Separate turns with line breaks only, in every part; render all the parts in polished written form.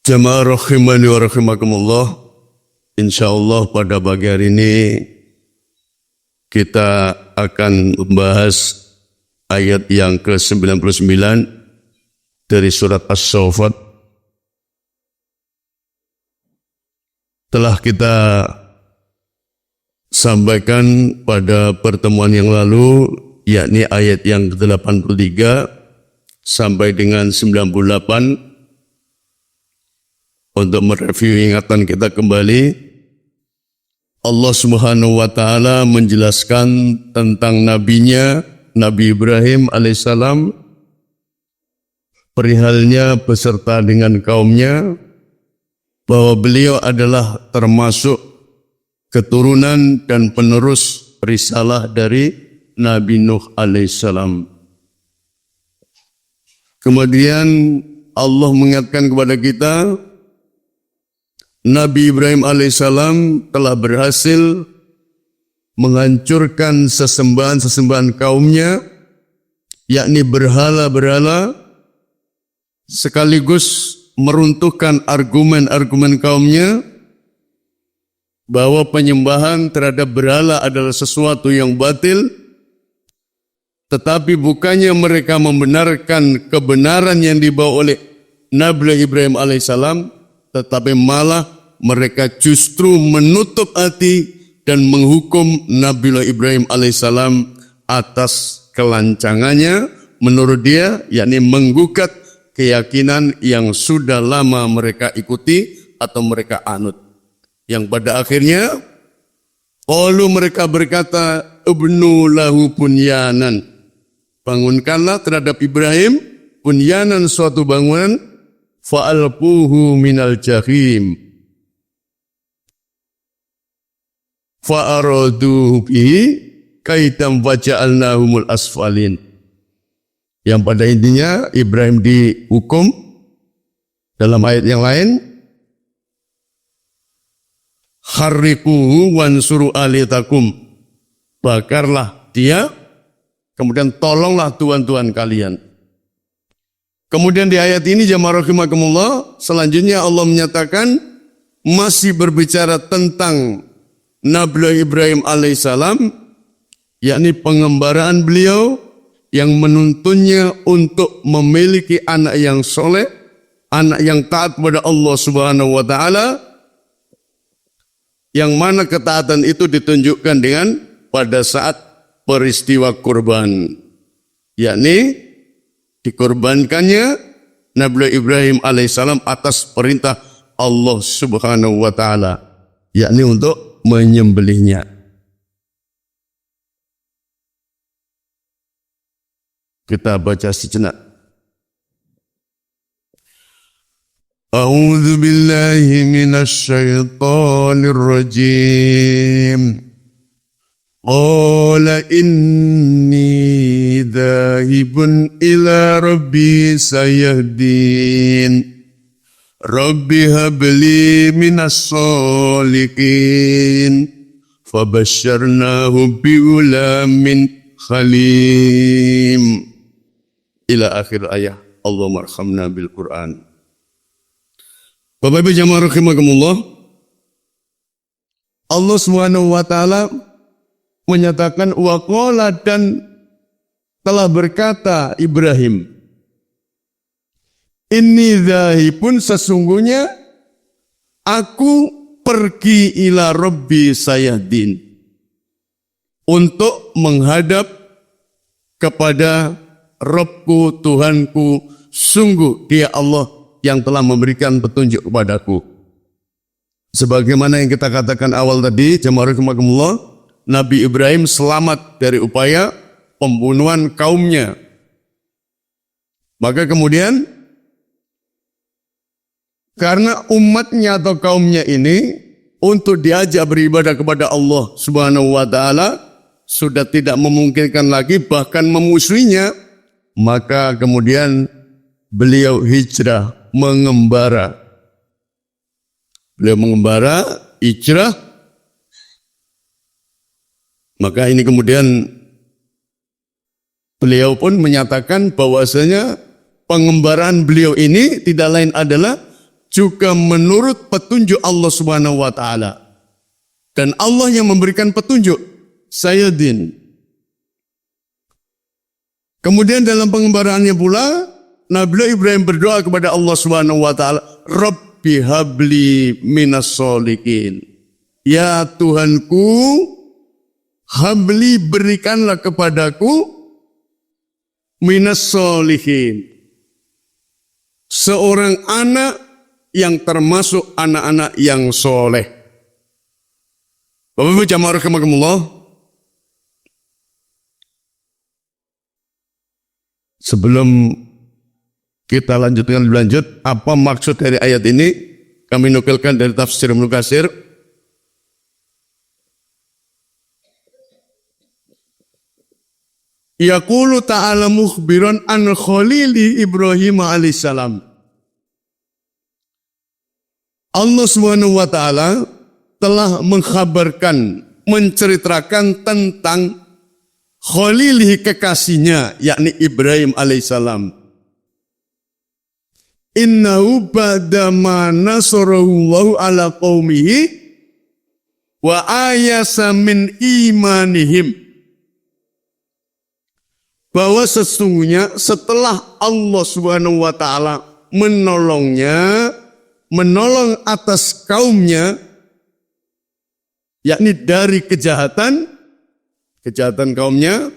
Jamaah rahimani wa rahimakumullah. Insyaallah pada pagi hari ini kita akan membahas ayat yang ke-99 dari surat As-Saffat. Telah kita sampaikan pada pertemuan yang lalu, yakni ayat yang ke-83 sampai dengan 98. Untuk mereview ingatan kita kembali, Allah Subhanahu wa Ta'ala menjelaskan tentang nabinya, Nabi Ibrahim alaihissalam, perihalnya beserta dengan kaumnya, bahwa beliau adalah termasuk keturunan dan penerus risalah dari Nabi Nuh alaihissalam. Kemudian Allah mengingatkan kepada kita, Nabi Ibrahim alaihissalam telah berhasil menghancurkan sesembahan-sesembahan kaumnya, yakni berhala-berhala, sekaligus meruntuhkan argumen-argumen kaumnya bahwa penyembahan terhadap berhala adalah sesuatu yang batil, tetapi bukannya mereka membenarkan kebenaran yang dibawa oleh Nabi Ibrahim alaihissalam, tetapi malah mereka justru menutup hati dan menghukum Nabi Ibrahim alaihissalam atas kelancangannya menurut dia, yakni menggugat keyakinan yang sudah lama mereka ikuti atau mereka anut. Yang pada akhirnya mereka berkata, ibnu lahu bunyanan, bangunkanlah terhadap Ibrahim bunyanan, suatu bangunan, fa'alquhu minal jahim fa'araduhu bihi kaitam waja'alnahumul asfalin. Yang pada intinya Ibrahim dihukum dalam ayat yang lain, harriquhu wansuru alitakum, bakarlah dia, kemudian tolonglah tuan-tuan kalian. Kemudian di ayat ini jamaah rahimakumullah, selanjutnya Allah menyatakan masih berbicara tentang Nabi Ibrahim alaihissalam, yakni pengembaraan beliau yang menuntunnya untuk memiliki anak yang soleh, anak yang taat kepada Allah Subhanahu wa Ta'ala, yang mana ketaatan itu ditunjukkan dengan pada saat peristiwa kurban, yakni dikorbankannya Nabi Ibrahim alaihissalam atas perintah Allah Subhanahu wa Ta'ala, yakni untuk menyembelihnya. Kita baca sejenak. A'udzu billahi minasy syaithanir rajim. Qala inni dhahibun ila rabbi sayahdin. Rabbi habli minas solihin. Fabasyarnahu biulamin khalim. Ila akhir ayat. Allahumma arhamna bil Qur'an. Bapak Ibu jamaah rahimakumullah, Allah Subhanahu wa Ta'ala menyatakan waqala, dan telah berkata Ibrahim, inni dhahibun, sesungguhnya aku pergi ila rabbi sayahdin, untuk menghadap kepada Rabbku, Tuhanku, sungguh dia Allah yang telah memberikan petunjuk kepadaku. Sebagaimana yang kita katakan awal tadi, jamaah rahimakumullah, Nabi Ibrahim selamat dari upaya pembunuhan kaumnya. Maka kemudian karena umatnya atau kaumnya ini untuk diajak beribadah kepada Allah Subhanahu wa Ta'ala sudah tidak memungkinkan lagi, bahkan memusuhinya, maka kemudian beliau hijrah, mengembara. Beliau mengembara, hijrah. Maka ini kemudian beliau pun menyatakan bahwasanya pengembaraan beliau ini tidak lain adalah juga menurut petunjuk Allah Subhanahu wa taala. Dan Allah yang memberikan petunjuk, Sayyidin. Kemudian dalam pengembaraan pula, Nabi Ibrahim berdoa kepada Allah Subhanahu wa taala, Rabbi habli minas solihin. Ya Tuhanku, habli berikanlah kepadaku minas solihin. Seorang anak yang termasuk anak-anak yang soleh. Bapak Ibu jamaah rahimakumullah. Sebelum kita lanjutkan lebih lanjut, apa maksud dari ayat ini? Kami nukilkan dari tafsir Ibnu Katsir. Yaqulu ta'ala mukhbiran an khalili Ibrahim alaihissalam. Allah Subhanahu wa taala telah mengkhabarkan, menceritakan tentang khalilihi kekasihnya, yakni Ibrahim alaihissalam. Innahu ba'dama nasarallahu ala qaumihi wa ayasa min imanihim. Bahwa sesungguhnya setelah Allah Subhanahu wa taala menolongnya, menolong atas kaumnya, yakni dari kejahatan kaumnya,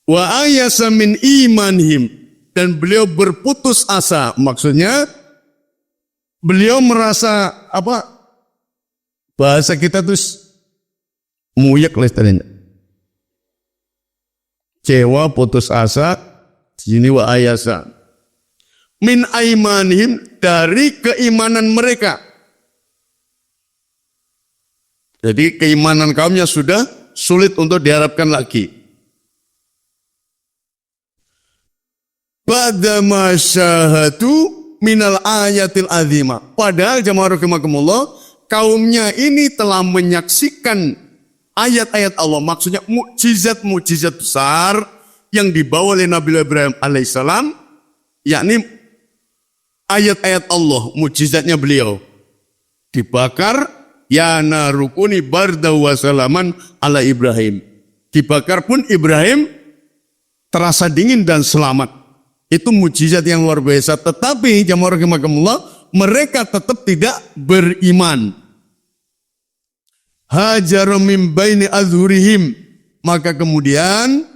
wa ayasa min imanihim, dan beliau berputus asa, maksudnya beliau merasa apa? Bahasa kita tuh muyek lestarinya. Cewa, putus asa, sini wa ayasa. Min aimanihim, dari keimanan mereka. Jadi keimanan kaumnya sudah sulit untuk diharapkan lagi. Ba'dama syahadu minal ayatil azimah. Padahal jamaah rahimakumullah, kaumnya ini telah menyaksikan ayat-ayat Allah, maksudnya mukjizat-mukjizat besar yang dibawa oleh Nabi Ibrahim alaihissalam, yakni ayat-ayat Allah, mukjizatnya beliau. Dibakar, ya narukuni barda wa salaman ala Ibrahim. Dibakar pun Ibrahim terasa dingin dan selamat. Itu mukjizat yang luar biasa. Tetapi jamaah rahimakumullah, mereka tetap tidak beriman. Hajar min baini azhurihim, maka kemudian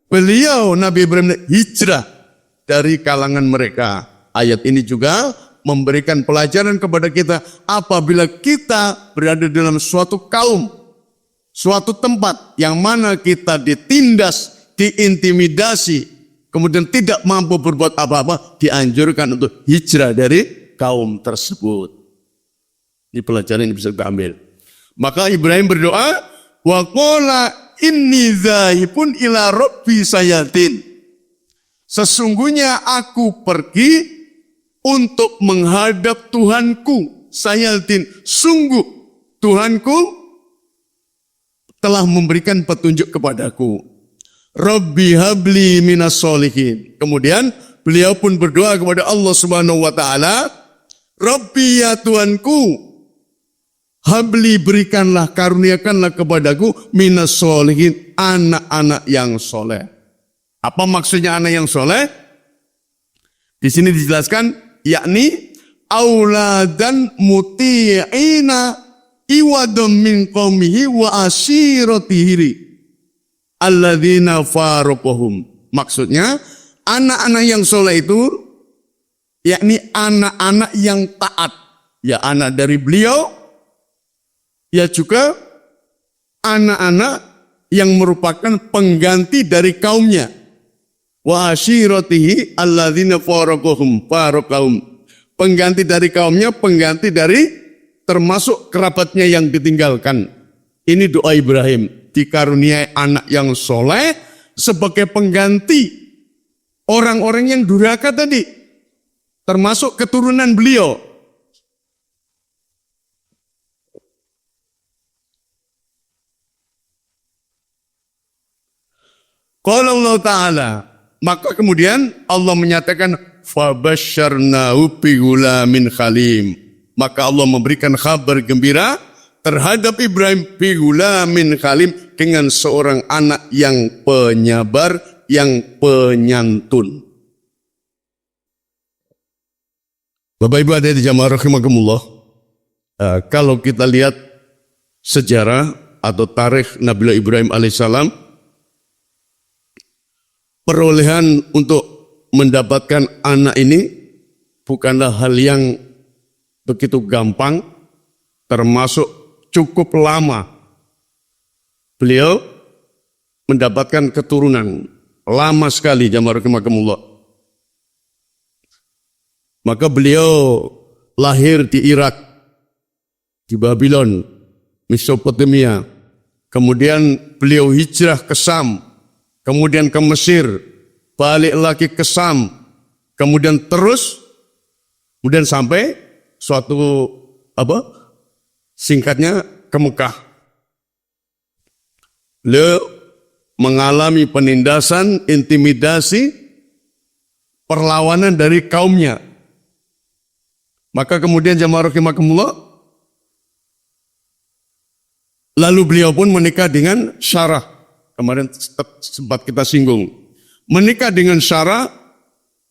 beliau Nabi Ibrahim hijrah dari kalangan mereka. Ayat ini juga memberikan pelajaran kepada kita, apabila kita berada dalam suatu kaum, suatu tempat yang mana kita ditindas, diintimidasi, kemudian tidak mampu berbuat apa-apa, dianjurkan untuk hijrah dari kaum tersebut. Ini pelajaran yang bisa kita ambil. Maka Ibrahim berdoa, wa qala inni dzahibun ila rabbi sayatin. Sesungguhnya aku pergi untuk menghadap Tuhanku, sayatin. Sungguh Tuhanku telah memberikan petunjuk kepadaku. Rabbi habli minas solihin. Kemudian beliau pun berdoa kepada Allah Subhanahu wa taala, Rabbi ya Tuhanku, habli berikanlah, karuniakanlah kepadaku minas solihin, anak-anak yang soleh. Apa maksudnya anak yang soleh? Di sini dijelaskan, yakni auladan muti'ina iwadum min qaumihi wa asiratihi alladzina faruqahum. Maksudnya anak-anak yang soleh itu yakni anak-anak yang taat. Ya anak dari beliau, ya juga anak-anak yang merupakan pengganti dari kaumnya. Wa asyiratihi alladzina faraqahum. Pengganti dari kaumnya, pengganti dari termasuk kerabatnya yang ditinggalkan. Ini doa Ibrahim, dikaruniai anak yang soleh sebagai pengganti orang-orang yang durhaka tadi, termasuk keturunan beliau. Qala Allah Ta'ala, maka kemudian Allah menyatakan, fabasyarnahu bigulamin khalim. Maka Allah memberikan kabar gembira terhadap Ibrahim bigulamin khalim dengan seorang anak yang penyabar, yang penyantun. Bapak Ibu hadirin jamaah rahimakumullah. Kalau kita lihat sejarah atau tarikh Nabi Ibrahim alaihissalam, perolehan untuk mendapatkan anak ini bukanlah hal yang begitu gampang, termasuk cukup lama. Beliau mendapatkan keturunan lama sekali, jamaah rahimakumullah. Maka beliau lahir di Irak, di Babylon, Mesopotamia. Kemudian beliau hijrah ke Sam, kemudian ke Mesir, balik lagi ke Sam, kemudian sampai suatu singkatnya ke Mekah. Beliau mengalami penindasan, intimidasi, perlawanan dari kaumnya. Maka kemudian jamaah rahimakumullah, lalu beliau pun menikah dengan Sarah. Kemarin sempat kita singgung. Menikah dengan Sarah,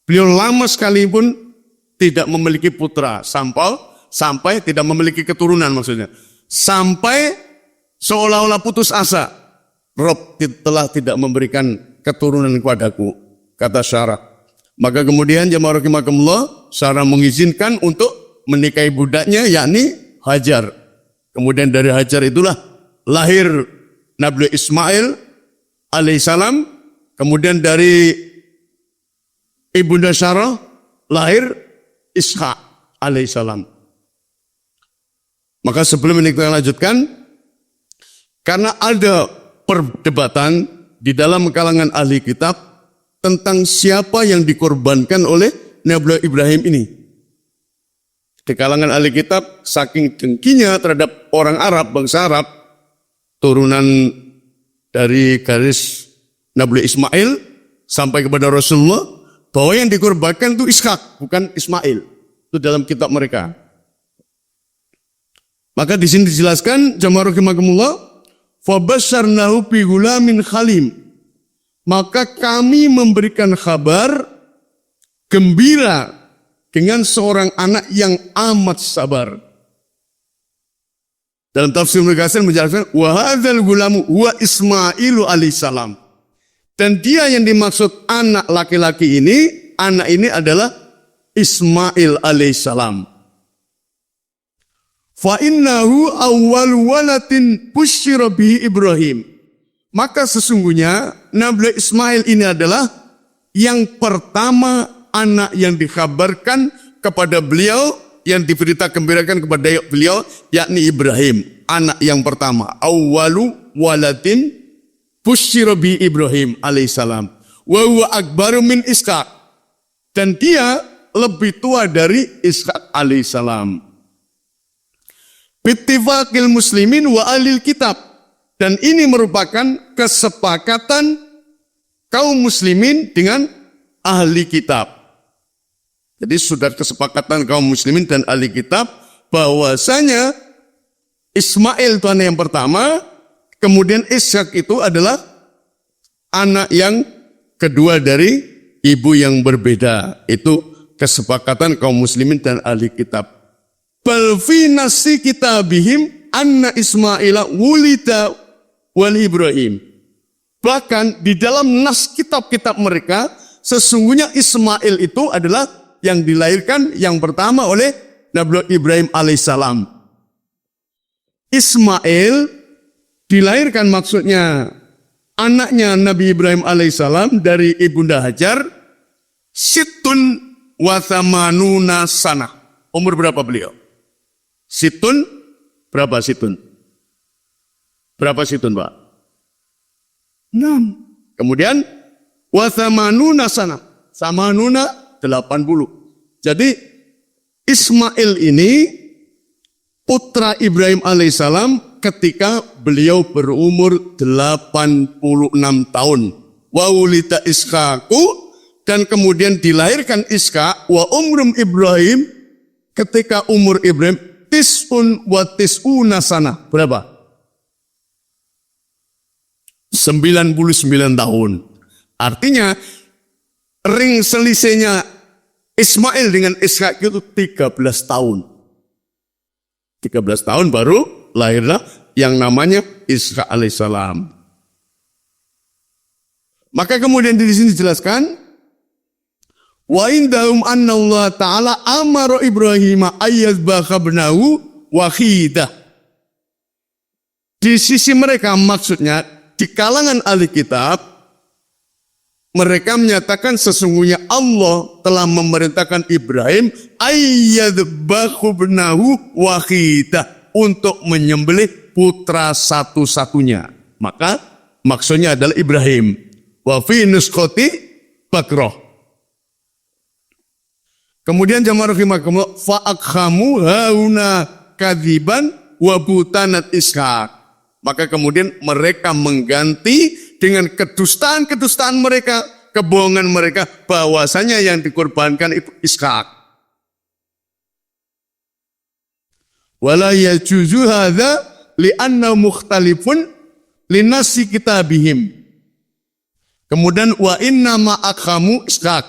beliau lama sekalipun tidak memiliki putra, sampai tidak memiliki keturunan maksudnya. Sampai seolah-olah putus asa. Rob telah tidak memberikan keturunan kepadaku, kata Sarah. Maka kemudian jamaah rahimakumullah, Sarah mengizinkan untuk menikahi budaknya, yakni Hajar. Kemudian dari Hajar itulah lahir Nabi Ismail alaihissalam. Kemudian dari ibunda Sarah lahir Ishak alaihissalam. Maka sebelum ini kita lanjutkan, karena ada perdebatan di dalam kalangan ahli kitab tentang siapa yang dikorbankan oleh Nabi Ibrahim ini. Di kalangan ahli kitab, saking dengkinya terhadap orang Arab, bangsa Arab, turunan dari garis Nabi Ismail sampai kepada Rasulullah, bahwa yang dikorbankan itu Ishak, bukan Ismail. Itu dalam kitab mereka. Maka di sini dijelaskan, jamaah rahimakumullah, fabasyarnahu bigulamin khalim. Maka kami memberikan kabar gembira dengan seorang anak yang amat sabar. Dalam tafsir Ibnu Katsir menjelaskan, wa hadzal gulamu wa Ismailu alaihissalam. Dan dia yang dimaksud anak laki-laki ini, anak ini adalah Ismail alaihissalam. Fa innahu awwal waladin busyira bihi Ibrahim. Maka sesungguhnya Nabi Ismail ini adalah yang pertama anak yang dikabarkan kepada beliau, yang diberita gembirakan kepada beliau, yakni Ibrahim, anak yang pertama. Awwalu waladin busyira bihi Ibrahim alaihissalam. Wa huwa akbaru min Ishaq. Dan dia lebih tua dari Ishaq alaihissalam. Bittifaqil muslimin wa alil kitab. Dan ini merupakan kesepakatan kaum muslimin dengan ahli kitab. Jadi sudah kesepakatan kaum muslimin dan ahli kitab bahwasanya Ismail itu anak yang pertama, kemudian Ishak itu adalah anak yang kedua dari ibu yang berbeda. Itu kesepakatan kaum muslimin dan ahli kitab. Bal fi nasi kitabihim anna Ismaila wulida wal Ibrahim. Bahkan di dalam nas kitab-kitab mereka, sesungguhnya Ismail itu adalah yang dilahirkan yang pertama oleh Nabi Ibrahim alaihissalam. Ismail dilahirkan maksudnya anaknya Nabi Ibrahim alaihissalam dari ibunda Hajar, situn wa thamanuna sanah. Umur berapa beliau? Situn, berapa situn? Berapa situn, Pak? 6. Kemudian wa thamanuna sanah. Samanuna 80. Jadi Ismail ini putra Ibrahim alaihissalam ketika beliau berumur 86 tahun. Wa wulida Ishaqu, dan kemudian dilahirkan Ishak wa umrum Ibrahim, ketika umur Ibrahim tis'un wa tis'una sana. Berapa? 99 tahun. Artinya ring selisihnya Ismail dengan Ishak itu 13 tahun. 13 tahun baru lahirlah yang namanya Ishak alaihissalam. Maka kemudian di sini dijelaskan, wa indahum anna Allah Ta'ala amara Ibrahim ayyazbaha ibnahu wahidah. Di sisi mereka, maksudnya di kalangan ahli kitab, mereka menyatakan sesungguhnya Allah telah memerintahkan Ibrahim ayyazbaha ibnahu wahidah, untuk menyembelih putra satu-satunya. Maka maksudnya adalah Ibrahim. Wa fi nuskhati Bakroh. Kemudian jamaah rahimakumullah, fa'akhamu hauna kadziban wa butanat Ishak. Maka kemudian mereka mengganti dengan kedustaan-kedustaan mereka, kebohongan mereka, bahwasanya yang dikorbankan itu Ishak. Wala yajuzu hadza li'anna mukhtalifun linasi kitabihim. Kemudian wa inna ma akhamu Ishak.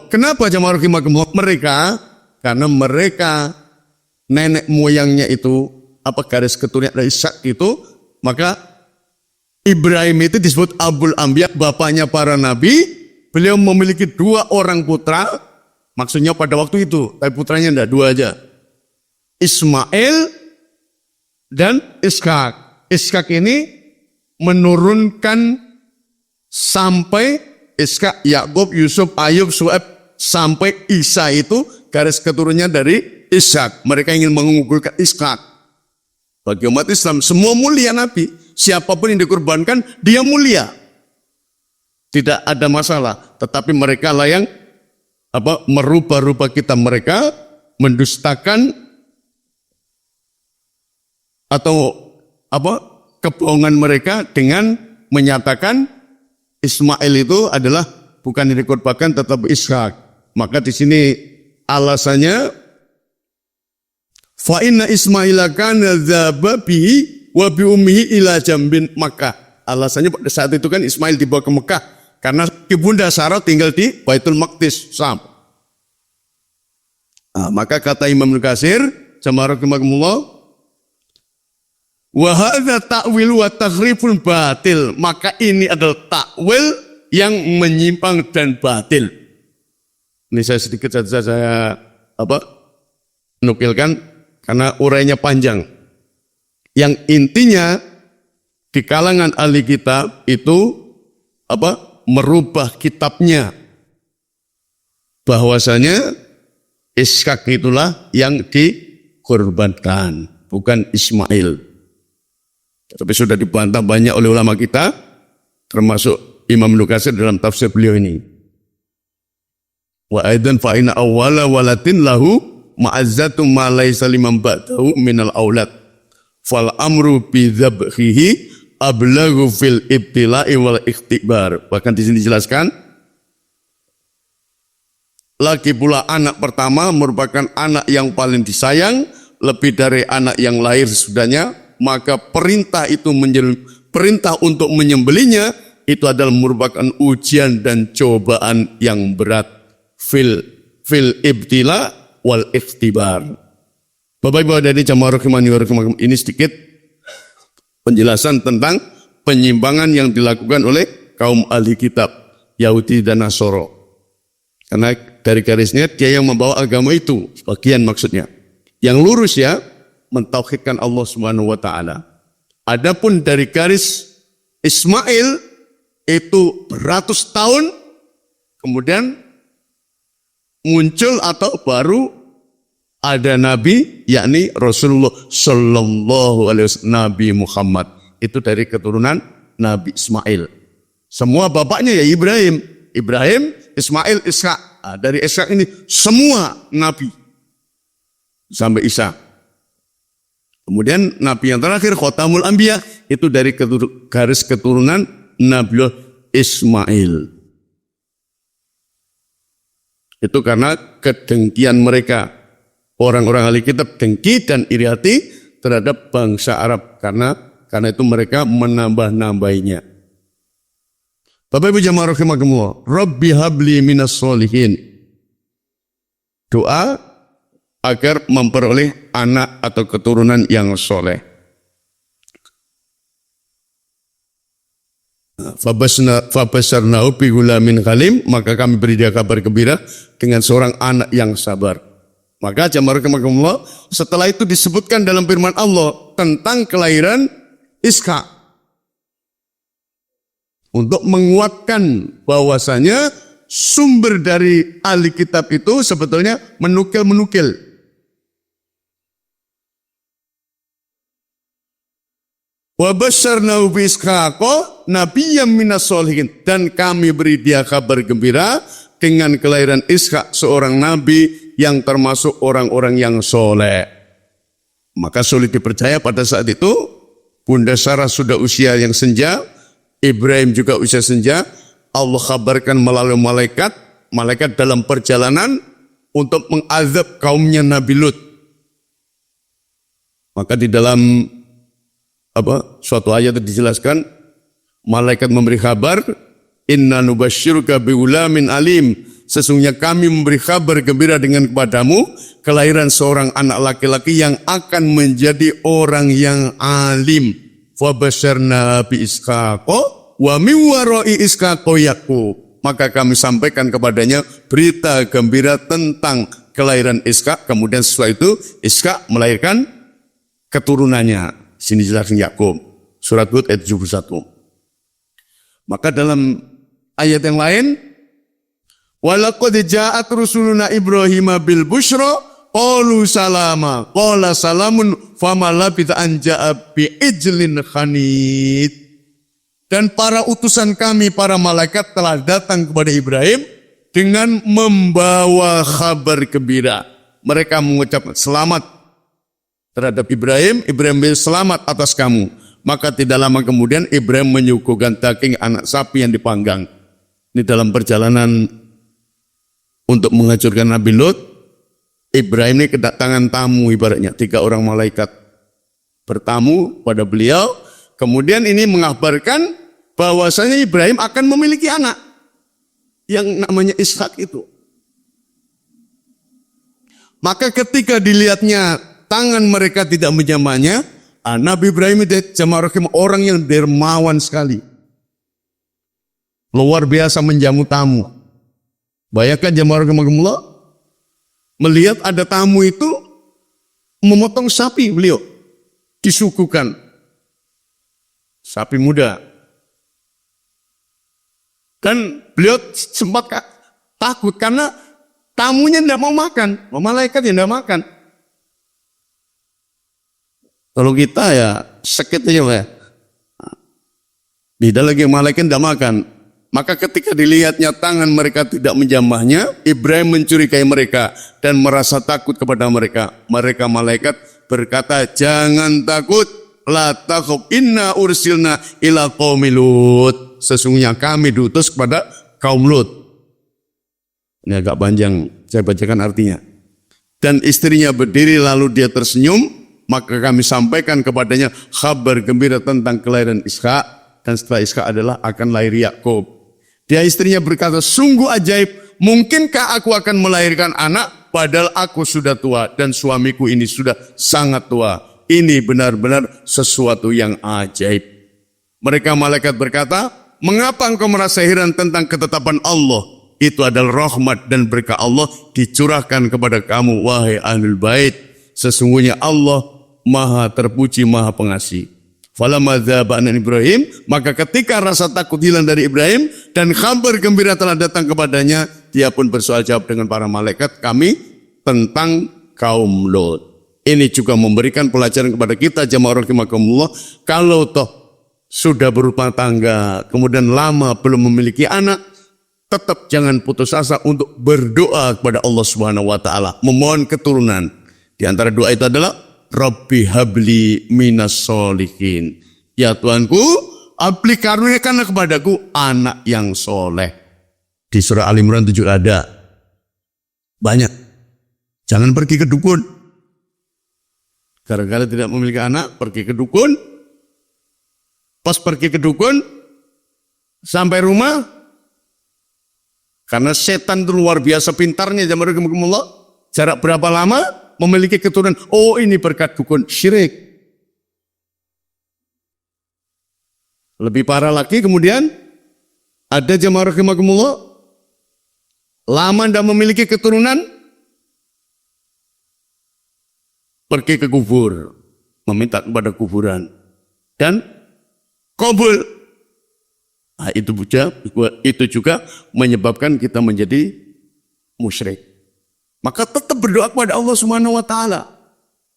Kenapa jamaah rahimakumullah? Mereka, karena mereka nenek moyangnya itu garis keturunan dari Ishak itu, maka Ibrahim itu disebut Abul Anbiya, bapaknya para nabi. Beliau memiliki 2 orang putra, maksudnya pada waktu itu, tapi putranya enggak, 2 aja. Ismail dan Ishak. Ishak ini menurunkan sampai Ishak, Yakub, Yusuf, Ayub, Su'aib, sampai Isa itu garis keturunannya dari Ishak. Mereka ingin mengunggulkan Ishak. Bagi umat Islam, semua mulia Nabi. Siapapun yang dikorbankan, dia mulia. Tidak ada masalah. Tetapi mereka lah yang merubah-rubah kitab mereka, mendustakan atau kebohongan mereka dengan menyatakan Ismail itu adalah bukan yang dikorbankan tetapi Ishak. Maka di sini alasannya, fa inna Ismaila kana dzaba bihi wa bi ummihi ila jambin Makkah. Alasannya pada saat itu kan Ismail dibawa ke Mekah karena ibunda Sarah tinggal di Baitul Maqdis, Sam. Maka kata Imam Al-Katsir, jamaah rahimakumullah, wa hadza ta'wil wa taghrifun batil. Maka ini adalah takwil yang menyimpang dan batil. Ini saya sedikit saja saya nukilkan karena urainya panjang. Yang intinya di kalangan ahli kitab itu merubah kitabnya, bahwasanya Ishak itulah yang dikorbankan, bukan Ismail. Tapi sudah dibantah banyak oleh ulama kita, termasuk Imam Al-Katsir dalam tafsir beliau ini. Wa aidan fa inna awwala walatin lahu ma'azzatum ma laysa liman ba'dahu minal aulad. Fal amru bi dzabhihi ablaghu fil ibtila'i wal ikhtibar. Bahkan di sini dijelaskan, lagi pula anak pertama merupakan anak yang paling disayang lebih dari anak yang lahir sesudahnya. Maka perintah itu perintah untuk menyembelinya itu adalah merupakan ujian dan cobaan yang berat, fil ibtila wal ikhtibar. Bapak-ibu dari jamaah rahimani wa rahimakumullah, ini sedikit penjelasan tentang penyimpangan yang dilakukan oleh kaum ahli kitab Yahudi dan Nasoro. Karena dari garisnya dia yang membawa agama itu, sebagian maksudnya. Yang lurus ya, mentauhidkan Allah Subhanahu wa taala. Adapun dari garis Ismail itu beratus tahun kemudian muncul atau baru ada nabi, yakni Rasulullah sallallahu alaihi wasallam, Nabi Muhammad. Itu dari keturunan Nabi Ismail. Semua bapaknya ya Ibrahim, Ismail, Ishak. Dari Ishak ini semua nabi sampai Isa. Kemudian Nabi yang terakhir Khotamul Anbiya itu dari garis keturunan Nabiullah Ismail. Itu karena kedengkian mereka. Orang-orang ahli kitab dengki dan iri hati terhadap bangsa Arab. Karena itu mereka menambah-nambahinya. Bapak Ibu jamaah rahimakumullah. Rabbi habli minas solihin. Doa agar memperoleh anak atau keturunan yang soleh. Fabasarnahu bi ghulamin halim, maka kami beri dia kabar gembira dengan seorang anak yang sabar. Maka jamaah rahimakumullah, setelah itu disebutkan dalam firman Allah tentang kelahiran Ishak. Untuk menguatkan bahwasanya sumber dari ahli kitab itu sebetulnya menukil-menukil. Wa basyarnahu bi Ishaqa nabiyyan minas sholihin, dan kami beri dia kabar gembira dengan kelahiran Ishak, seorang nabi yang termasuk orang-orang yang soleh. Maka sulit dipercaya pada saat itu Bunda Sarah sudah usia yang senja, Ibrahim juga usia senja. Allah kabarkan melalui malaikat dalam perjalanan untuk mengazab kaumnya Nabi Lut. Maka di dalam suatu ayat dijelaskan, malaikat memberi kabar, inna nubasyiruka biulamin alim, sesungguhnya kami memberi kabar gembira dengan kepadamu kelahiran seorang anak laki-laki yang akan menjadi orang yang alim. Fa basyarna bi Ishaqa wa min wara'i Ishaqa yaqub, maka kami sampaikan kepadanya berita gembira tentang kelahiran Ishak. Kemudian setelah itu Ishak melahirkan keturunannya. Sini jelaskan Yakub. Surat Hud ayat 71. Maka dalam ayat yang lain, walaqad ja'at rusuluna Ibrahim bil busyra qalu salama qala salamun fama labitha an ja'a bi ijlin khanid. Dan para utusan kami, para malaikat telah datang kepada Ibrahim dengan membawa kabar gembira. Mereka mengucapkan selamat terhadap Ibrahim bilang selamat atas kamu. Maka tidak lama kemudian Ibrahim menyuguhkan daging anak sapi yang dipanggang. Ini dalam perjalanan untuk menghancurkan Nabi Lut. Ibrahim ini kedatangan tamu, ibaratnya 3 orang malaikat bertamu pada beliau. Kemudian ini mengabarkan bahwasanya Ibrahim akan memiliki anak yang namanya Ishak itu. Maka ketika dilihatnya tangan mereka tidak menjamahnya, Nabi Ibrahim itu jamaah rahim orang yang dermawan sekali. Luar biasa menjamu tamu. Bayangkan jamaah rahimahumullah, melihat ada tamu itu memotong sapi, beliau disuguhkan sapi muda. Dan beliau sempat takut karena tamunya tidak mau makan, malaikat yang tidak makan. Kalau kita ya sakit aja ya. Tidak lagi malaikat tidak makan. Maka ketika dilihatnya tangan mereka tidak menjamahnya, Ibrahim mencurigai mereka dan merasa takut kepada mereka. Mereka malaikat berkata, jangan takut, la takhaf, inna ursilna ila qaumi Lut. Sesungguhnya kami diutus kepada kaum Lut. Ini agak panjang, saya bacakan artinya. Dan istrinya berdiri lalu dia tersenyum, maka kami sampaikan kepadanya kabar gembira tentang kelahiran Ishak, dan setelah Ishak adalah akan lahir Yakub. Dia istrinya berkata, sungguh ajaib, mungkinkah aku akan melahirkan anak padahal aku sudah tua dan suamiku ini sudah sangat tua. Ini benar-benar sesuatu yang ajaib. Mereka malaikat berkata, mengapa engkau merasa heran tentang ketetapan Allah? Itu adalah rahmat dan berkah Allah dicurahkan kepada kamu, wahai ahlul bait. Sesungguhnya Allah Maha terpuji, Maha pengasih. Falamma dzaba an Ibrahim, maka ketika rasa takut hilang dari Ibrahim dan kabar gembira telah datang kepadanya, dia pun bersoal jawab dengan para malaikat kami tentang kaum Lot. Ini juga memberikan pelajaran kepada kita jamaah rahimakumullah, kalau toh sudah berumah tangga kemudian lama belum memiliki anak, tetap jangan putus asa untuk berdoa kepada Allah Subhanahu wa taala, memohon keturunan. Di antara doa itu adalah Rabbi habli minas solihin. Ya Tuhanku, karuniakanlah kepadaku anak yang soleh. Di surah Al-Imran 7 ada. Banyak. Jangan pergi ke dukun. Gara-gara tidak memiliki anak, pergi ke dukun. Pas pergi ke dukun, sampai rumah, karena setan itu luar biasa pintarnya, jarak berapa lama memiliki keturunan. Oh, ini berkat dukun, syirik. Lebih parah lagi kemudian, ada jamaah rahimakumullah, lama tidak memiliki keturunan, pergi ke kubur, meminta kepada kuburan, dan kabul. Nah, itu juga menyebabkan kita menjadi musyrik. Maka tetap berdoa kepada Allah Subhanahu wa taala.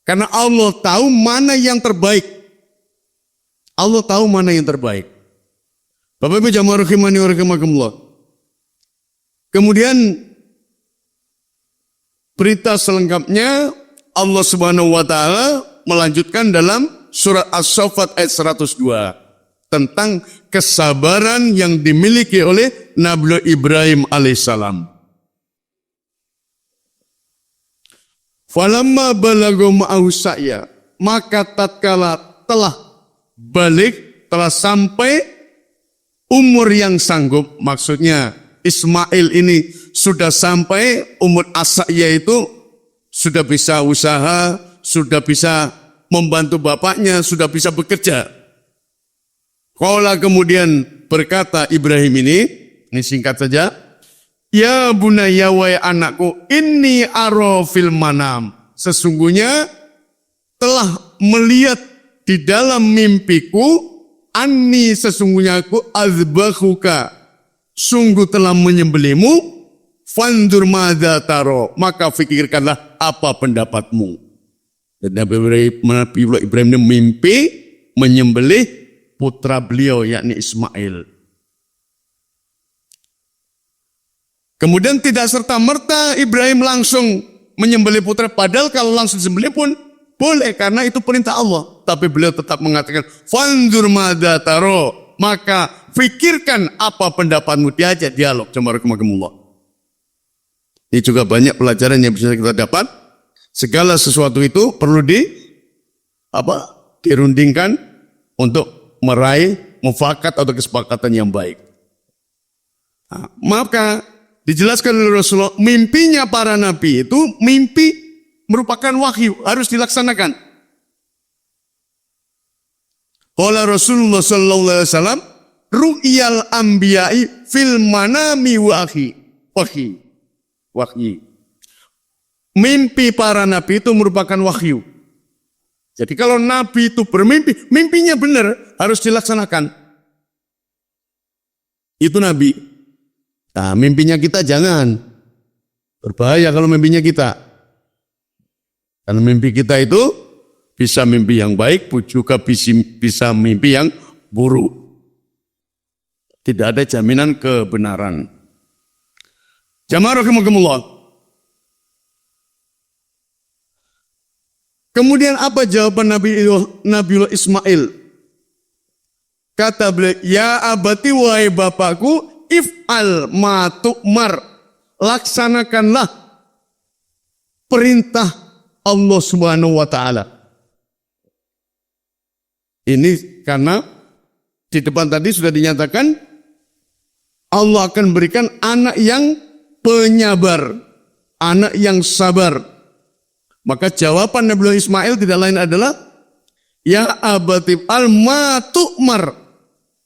Karena Allah tahu mana yang terbaik. Allah tahu mana yang terbaik. Bapak Ibu jamaah rahimani wa rahimakumullah. Kemudian berita selengkapnya Allah Subhanahu wa taala melanjutkan dalam surat As-Saffat ayat 102 tentang kesabaran yang dimiliki oleh Nabi Ibrahim alaihissalam. Falamma balagha ma'ahu sa'ya, maka tatkala telah sampai umur yang sanggup, maksudnya Ismail ini sudah sampai umur as-sa'ya, itu sudah bisa usaha, sudah bisa membantu bapaknya, sudah bisa bekerja. Qala kemudian berkata Ibrahim ini singkat saja, ya bunayya wahai anakku, inni ara fil manam, sesungguhnya telah melihat di dalam mimpiku, anni sesungguhnya aku azbahuka, sungguh telah menyembelihmu, fandur madza taro, maka fikirkanlah apa pendapatmu. Dan Nabi Ibrahim ini mimpi menyembelih putra beliau yakni Ismail. Kemudian tidak serta-merta Ibrahim langsung menyembelih putra, padahal kalau langsung disembelih pun boleh karena itu perintah Allah. Tapi beliau tetap mengatakan fanzur madza taro, maka fikirkan apa pendapatmu. Diajak dialog. Jazakumullah. Ini juga banyak pelajaran yang bisa kita dapat. Segala sesuatu itu perlu dirundingkan untuk meraih mufakat atau kesepakatan yang baik. Nah, maka dijelaskan oleh Rasulullah, mimpinya para nabi itu mimpi merupakan wahyu, harus dilaksanakan. Qala Rasulullah sallallahu alaihi wasallam, ru'yal anbiya'i fil manami wahyi. Mimpi para nabi itu merupakan wahyu. Jadi kalau nabi itu bermimpi, mimpinya benar, harus dilaksanakan. Itu nabi. Nah, mimpinya kita jangan. Berbahaya kalau mimpinya kita. Karena mimpi kita itu bisa mimpi yang baik, juga bisa mimpi yang buruk. Tidak ada jaminan kebenaran. Jamaah rahimakumullah. Kemudian apa jawaban Nabiullah Ismail? Kata beliau, ya abati wahai bapakku, if'al ma tu'mar, laksanakanlah perintah Allah Subhanahu wa taala. Ini karena di depan tadi sudah dinyatakan Allah akan berikan anak yang penyabar, anak yang sabar. Maka jawaban Nabi Ismail tidak lain adalah ya abati al-ma tu'mar,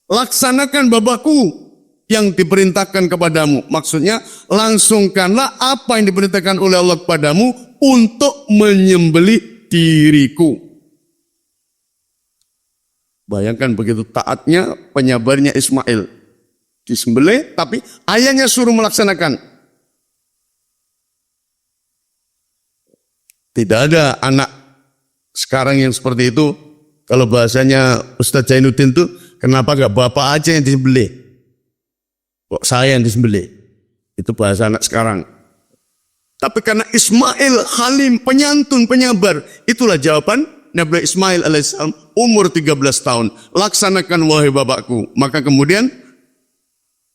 laksanakan bapakku yang diperintahkan kepadamu. Maksudnya langsungkanlah apa yang diperintahkan oleh Allah kepadamu untuk menyembelih diriku. Bayangkan begitu taatnya, penyabarnya Ismail. Disembelih tapi ayahnya suruh melaksanakan. Tidak ada anak sekarang yang seperti itu. Kalau bahasanya Ustaz Zainuddin itu, kenapa gak bapak aja yang disembelih? Kok saya yang disembelih? Itu bahasa anak sekarang. Tapi karena Ismail halim, penyantun, penyabar, itulah jawaban Nabi Ismail alaihissalam umur 13 tahun. Laksanakan wahai bapakku. Maka kemudian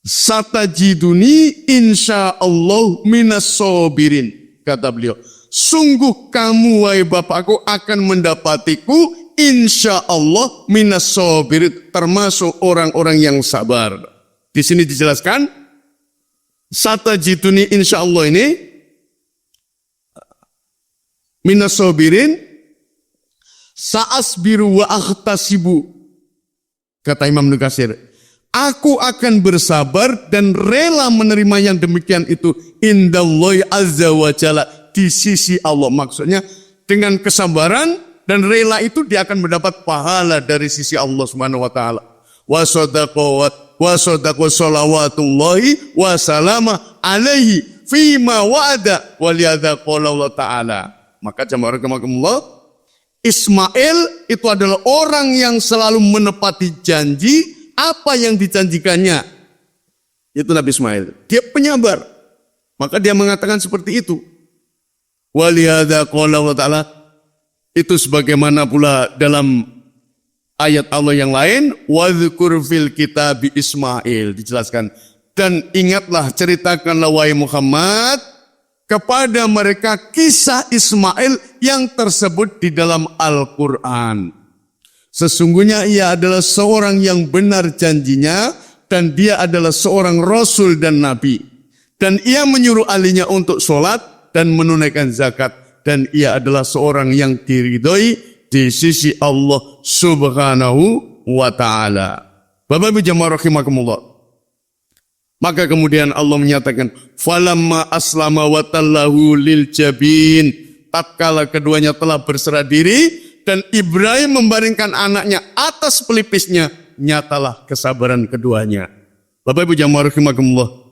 satajiduni insyaallah minas sabirin. Kata beliau, sungguh kamu wahai bapakku akan mendapatiku insyaallah minas sabirin, termasuk orang-orang yang sabar. Di sini dijelaskan satajiduni insyaallah ini minas sabirin sa'asbiru wa akhtasibu. Kata Imam Ibnu Katsir, aku akan bersabar dan rela menerima yang demikian itu indallahi azza wa jalla, di sisi Allah. Maksudnya dengan kesabaran dan rela itu dia akan mendapat pahala dari sisi Allah Subhanahu wa taala. Wa sadaqa sholawatullahi wa salama alaihi fima wa'ada wa liyadza qala Allah taala. Maka jamaah rahimakumullah, Ismail itu adalah orang yang selalu menepati janji apa yang dijanjikannya. Itu Nabi Ismail. Dia penyabar. Maka dia mengatakan seperti itu. Walihada qala Allah ta'ala. Itu sebagaimana pula dalam ayat Allah yang lain. Wadhkur fil kitabi Ismail. Dijelaskan. Dan ingatlah, ceritakanlah wahai Muhammad kepada mereka kisah Ismail yang tersebut di dalam Al-Quran. Sesungguhnya ia adalah seorang yang benar janjinya dan dia adalah seorang Rasul dan Nabi. Dan ia menyuruh ahlinya untuk sholat dan menunaikan zakat. Dan ia adalah seorang yang diridhoi di sisi Allah Subhanahu wa ta'ala. Bapak Ibu jamaah rahimakumullah. Maka kemudian Allah menyatakan, falamma aslama wa tallahu lil jabin. Tatkala keduanya telah berserah diri dan Ibrahim membaringkan anaknya atas pelipisnya, nyatalah kesabaran keduanya. Bapak Ibu jamaah rahimakumullah.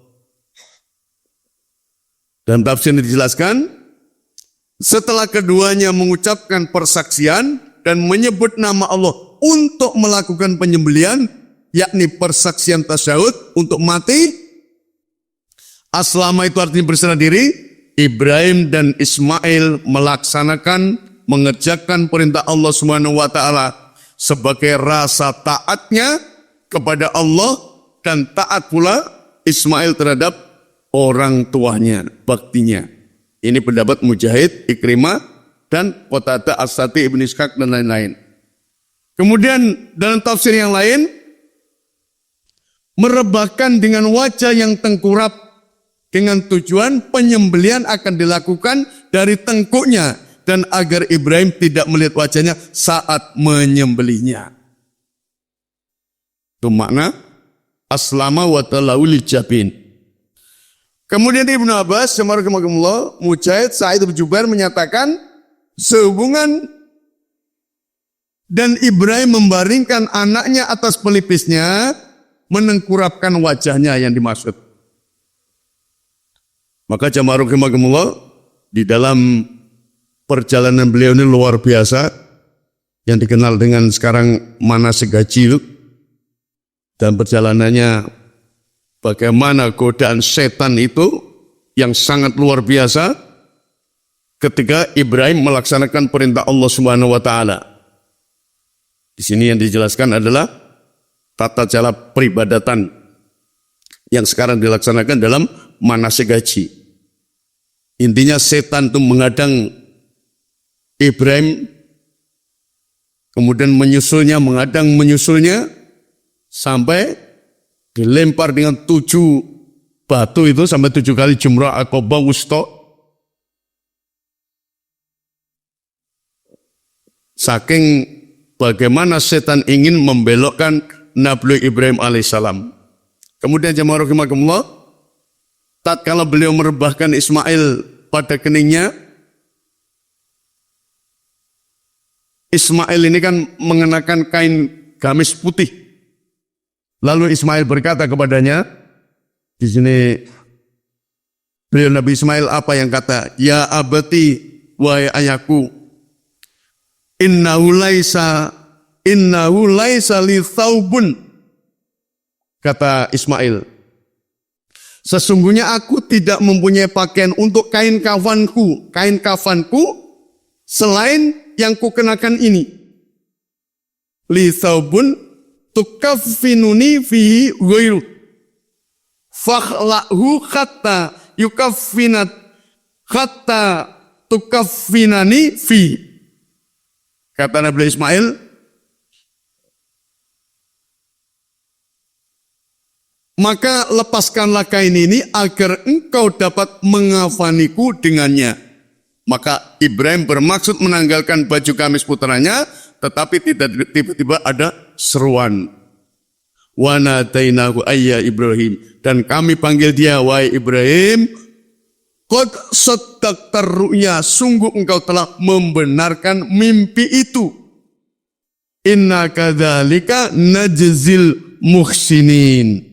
Dalam tafsir dijelaskan, setelah keduanya mengucapkan persaksian dan menyebut nama Allah untuk melakukan penyembelihan, yakni persaksian tasyahud untuk mati. Aslama itu artinya berserah diri. Ibrahim dan Ismail melaksanakan, mengerjakan perintah Allah Subhanahu wa taala sebagai rasa taatnya kepada Allah dan taat pula Ismail terhadap orang tuanya, baktinya. Ini pendapat Mujahid, Ikrimah dan Qatadah, As-Sati, Ibn Ishaq dan lain-lain. Kemudian dalam tafsir yang lain, merebahkan dengan wajah yang tengkurap dengan tujuan penyembelihan akan dilakukan dari tengkuknya dan agar Ibrahim tidak melihat wajahnya saat menyembelihnya. Itu makna aslama wa tallahu lil jabin. Kemudian Ibnu Abbas, Jazakumullah, Mujahid, Sa'id bin Jubair menyatakan sehubungan dan Ibrahim membaringkan anaknya atas pelipisnya, menengkurapkan wajahnya yang dimaksud. Maka jamaah rahimakumullah, di dalam perjalanan beliau ini luar biasa, yang dikenal dengan sekarang manasik haji, dan perjalanannya bagaimana godaan setan itu yang sangat luar biasa ketika Ibrahim melaksanakan perintah Allah Subhanahu wa taala. Di sini yang dijelaskan adalah tata cara peribadatan yang sekarang dilaksanakan dalam manasik haji. Intinya setan itu menghadang Ibrahim, kemudian menghadang menyusulnya sampai dilempar dengan 7 batu itu sampai 7 kali jumrah Aqabah Wusta. Saking bagaimana setan ingin membelokkan Nabi Ibrahim alaihissalam. Kemudian jamaah rahimakumullah, tatkala beliau merebahkan Ismail pada keningnya, Ismail ini kan mengenakan kain gamis putih. Lalu Ismail berkata kepadanya, di sini beliau Nabi Ismail apa yang kata? Ya abati, wahai ayahku, innahu laisa li thawbun. Kata Ismail, sesungguhnya aku tidak mempunyai pakaian untuk kain kafanku selain yang kukenakan ini. Li thawbun tukaffinuni fihi ghairu. Fakhla'hu khatta yukaffinat khatta tukaffinani fi. Kata Nabi Ismail, maka lepaskanlah kain ini agar engkau dapat mengafaniku dengannya. Maka Ibrahim bermaksud menanggalkan baju gamis putranya, tetapi tiba-tiba ada seruan. Wa nadainahu ayya Ibrahim, dan kami panggil dia, wahai Ibrahim, qad saddaqtar ru'ya, sungguh engkau telah membenarkan mimpi itu. Inna kadzalika najzil muhsinin.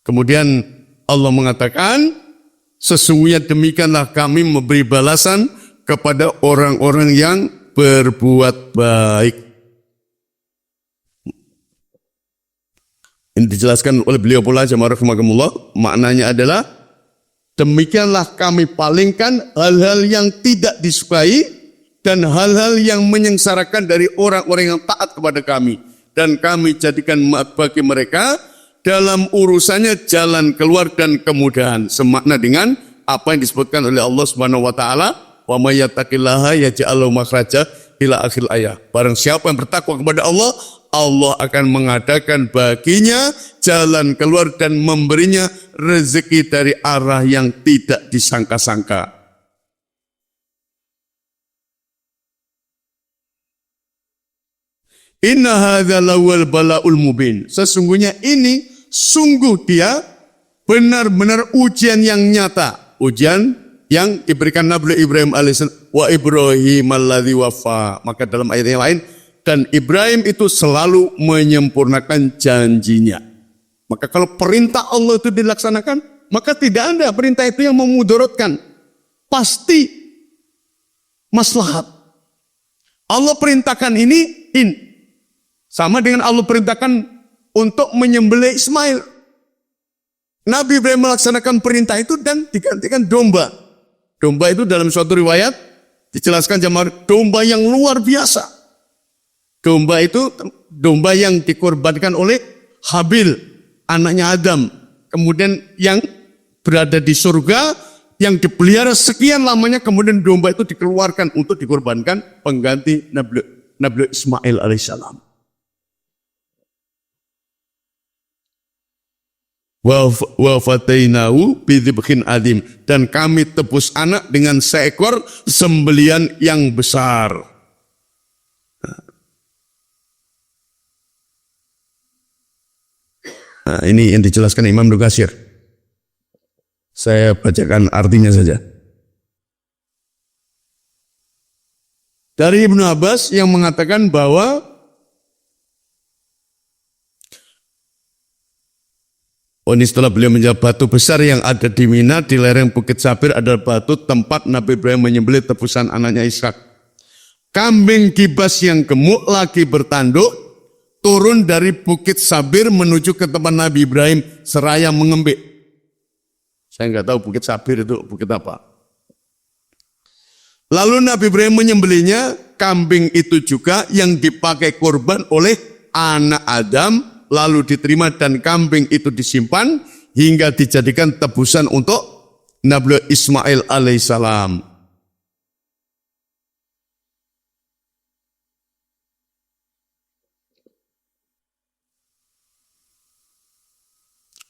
Kemudian Allah mengatakan, sesungguhnya demikianlah kami memberi balasan kepada orang-orang yang berbuat baik. Ini dijelaskan oleh beliau pula, jamaah rahimakumullah. Maknanya adalah, demikianlah kami palingkan hal-hal yang tidak disukai dan hal-hal yang menyengsarakan dari orang-orang yang taat kepada kami. Dan kami jadikan bagi mereka dalam urusannya jalan keluar dan kemudahan, semakna dengan apa yang disebutkan oleh Allah Subhanahu wa taala, wa may yattaqillaha yaj'al lahu makhraja ila akhir ayat. Barang siapa yang bertakwa kepada Allah, Allah akan mengadakan baginya jalan keluar dan memberinya rezeki dari arah yang tidak disangka-sangka. Inna hadza lawal balaul mubin. Sesungguhnya ini sungguh dia benar-benar ujian yang nyata. Ujian yang diberikan Nabi Ibrahim alaihissalam. Wa Ibrahim alladzi wafa. Maka dalam ayat yang lain, dan Ibrahim itu selalu menyempurnakan janjinya. Maka kalau perintah Allah itu dilaksanakan, maka tidak ada perintah itu yang memudaratkan. Pasti maslahat. Allah perintahkan ini, sama dengan Allah perintahkan untuk menyembelih Ismail. Nabi Ibrahim melaksanakan perintah itu dan digantikan domba. Domba itu dalam suatu riwayat dijelaskan jamaah, domba yang luar biasa. Domba itu domba yang dikorbankan oleh Habil, anaknya Adam. Kemudian yang berada di surga, yang dipelihara sekian lamanya, kemudian domba itu dikeluarkan untuk dikorbankan pengganti Nabi Ismail alaihissalam. Wa fatainahu bidzibhin adim, dan kami tebus anak dengan seekor sembelian yang besar. Nah, ini yang dijelaskan Imam Ibnu Katsir. Saya bacakan artinya saja. Dari Ibnu Abbas yang mengatakan bahwa ini setelah beliau menjawab, batu besar yang ada di Mina di lereng Bukit Sabir adalah batu tempat Nabi Ibrahim menyembelih tebusan anaknya Ishak. Kambing kibas yang gemuk lagi bertanduk turun dari Bukit Sabir menuju ke tempat Nabi Ibrahim seraya mengembik. Saya nggak tahu Bukit Sabir itu bukit apa. Lalu Nabi Ibrahim menyembelihnya, kambing itu juga yang dipakai korban oleh anak Adam, lalu diterima dan kambing itu disimpan hingga dijadikan tebusan untuk Nabi Ismail alaihissalam.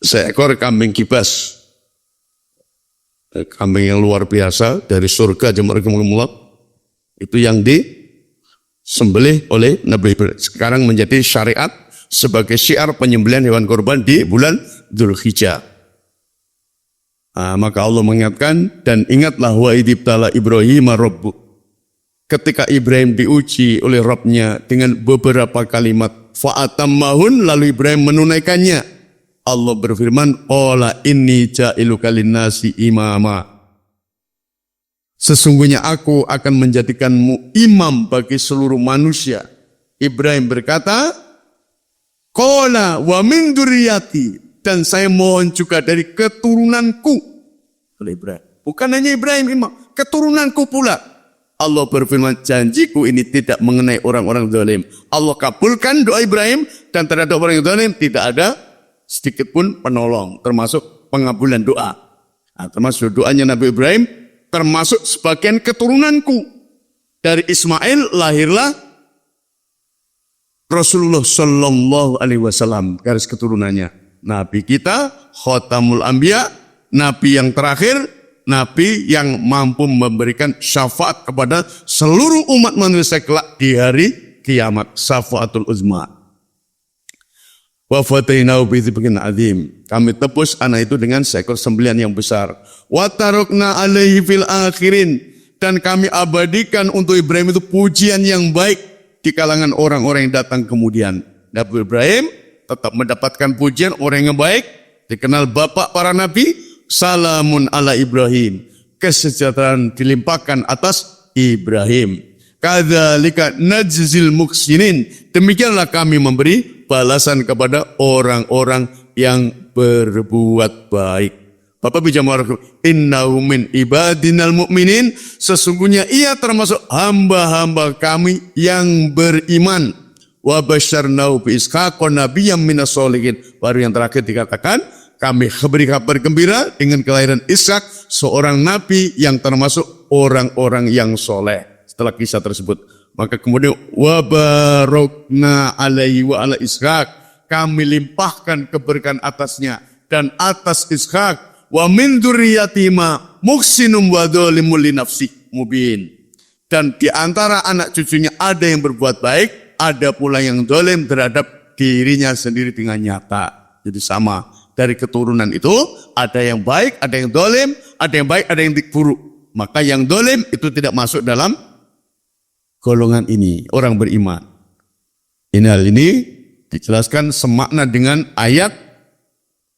Seekor kambing kibas, kambing yang luar biasa dari surga, itu yang disembelih oleh Nabi Ibrahim. Sekarang menjadi syariat sebagai syiar penyembelihan hewan korban di bulan Dzulhijjah. Maka Allah mengingatkan, dan ingatlah wa idibtala Ibrahim rabbuh, ketika Ibrahim diuji oleh Rabbnya dengan beberapa kalimat, fa'atammahun, lalu Ibrahim menunaikannya. Allah berfirman, qala inni ja'iluka linnasi imama, sesungguhnya aku akan menjadikanmu imam bagi seluruh manusia. Ibrahim berkata, qala wa min dzurriyyati, dan saya mohon juga dari keturunanku. Oleh Ibrahim, Bukan hanya Ibrahim, keturunanku pula. Allah berfirman, janjiku ini tidak mengenai orang-orang zalim. Allah kabulkan doa Ibrahim, dan terhadap orang yang zalim tidak ada sedikit pun penolong, termasuk pengabulan doa. Nah, termasuk doanya Nabi Ibrahim, termasuk sebagian keturunanku. Dari Ismail lahirlah Rasulullah Sallallahu Alaihi Wasallam, garis keturunannya. Nabi kita, Khatamul Anbiya, Nabi yang terakhir, Nabi yang mampu memberikan syafaat kepada seluruh umat manusia kelak di hari kiamat, syafaatul uzma. Wa fatainahu bi dzikrin azim. Kami tebus anak itu dengan seekor sembelihan yang besar. Wa tarokna alaihi fil akhirin. Dan kami abadikan untuk Ibrahim itu pujian yang baik di kalangan orang-orang yang datang kemudian. Nabi Ibrahim tetap mendapatkan pujian orang yang baik, dikenal bapak para nabi. Salamun ala Ibrahim, kesejahteraan dilimpahkan atas Ibrahim. Kadzalika najzil muhsinin, demikianlah kami memberi balasan kepada orang-orang yang berbuat baik. Bapak bijamah innahu min ibadinal mu'minin, sesungguhnya ia termasuk hamba-hamba kami yang beriman. Wa basyarnahu bi Ishaq nabiyyan minas sholihin. Baru yang terakhir dikatakan, kami beri kabar gembira dengan kelahiran Ishak, seorang nabi yang termasuk orang-orang yang soleh. Setelah kisah tersebut, maka kemudian wa barokna alaihi wa ala Ishak, kami limpahkan keberkahan atasnya dan atas Ishak. Wa min dzurriyyatima muhsinun wa dzalimun li nafsi mubin. Dan di antara anak cucunya ada yang berbuat baik, ada pula yang zalim terhadap dirinya sendiri dengan nyata. Jadi sama. Dari keturunan itu ada yang baik, ada yang zalim, ada yang baik, ada yang buruk. Maka yang zalim itu tidak masuk dalam golongan ini, orang beriman. Hal ini dijelaskan semakna dengan ayat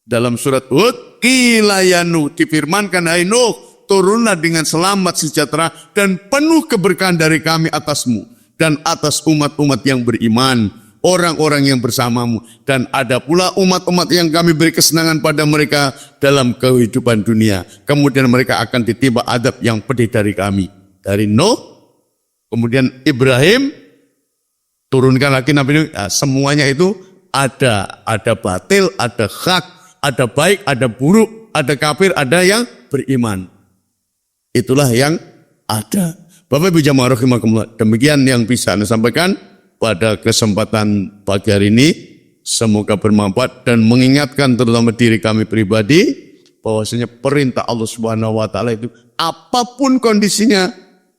dalam surat Hud. Qila ya Nuh, difirmankan hai Nuh, turunlah dengan selamat sejahtera dan penuh keberkahan dari kami atasmu dan atas umat-umat yang beriman, orang-orang yang bersamamu, dan ada pula umat-umat yang kami beri kesenangan pada mereka dalam kehidupan dunia. Kemudian mereka akan ditimpa adab yang pedih dari kami. Dari Nuh, kemudian Ibrahim, turunkan lagi Nabi Nuh. Nah, semuanya itu ada batil, ada hak, ada baik, ada buruk, ada kafir, ada yang beriman. Itulah yang ada. Bapak Ibu jamaah rahimakumullah, demikian yang bisa Anda sampaikan pada kesempatan pagi hari ini. Semoga bermanfaat dan mengingatkan terutama diri kami pribadi bahwasanya perintah Allah Subhanahu wa taala itu apapun kondisinya,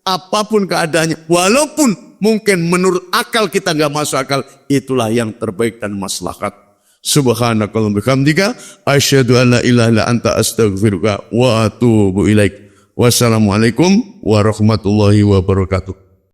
apapun keadaannya, walaupun mungkin menurut akal kita enggak masuk akal, itulah yang terbaik dan maslahat. Subhanakallahumma bihamdika asyhadu an la ilaha illa anta astaghfiruka wa atubu ilaik. Wassalamualaikum warahmatullahi wabarakatuh.